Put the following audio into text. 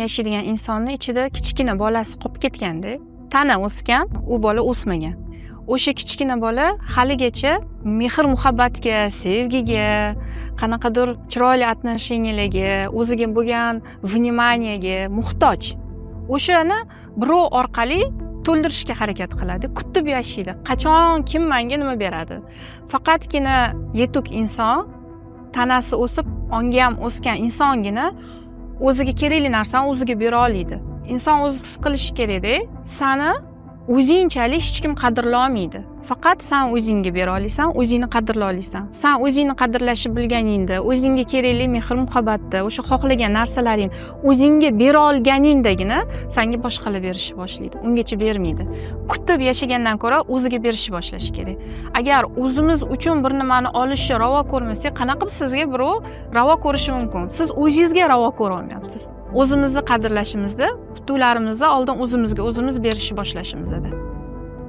yashaydigan insonni ichida kichkina bolasi qolib ketganda, tana o'sgan, u bola o'smagan. O'sha kichkina bola haligacha mehr muhabbatga, sevgiga, qanaqadir chiroyli отношенияларga, o'ziga bo'lgan vnimaniyega muhtoj. O'shani birov orqali to'ldirishga harakat qiladi, kutib yashaydi. Qachon kim menga nima beradi? Faqatgina yetuk inson, tanasi o'sib, ongi ham o'sgan insongina o'ziga kerakli narsani o'ziga bera oladi. Inson o'zi his qilishi kerak-da, sani o'zingchalik hech kim qadrlay olmaydi. Faqat sen o'zingga bera olasan, o'zingni qadrlay olasan. Sen o'zingni qadrlashni bilganingda, o'zingga kerakli mehr muhabbatni, o'sha xohlagan narsalaring o'zingga bera olganingdagina senga boshqalar berishni boshlaydi. Ungacha bermaydi. Kutib yashagandan ko'ra o'ziga berishni boshlash kerak. Agar o'zimiz uchun bir nimani olishni ravo ko'rmasak, qanaqa sizga birov ravo ko'rishi mumkin? Siz o'zingizga ravo ko'ra olmayapsiz. O'zimizni qadrlashimizda, qutuvlarimizni oldin o'zimizga o'zimiz berishni boshlashimizda.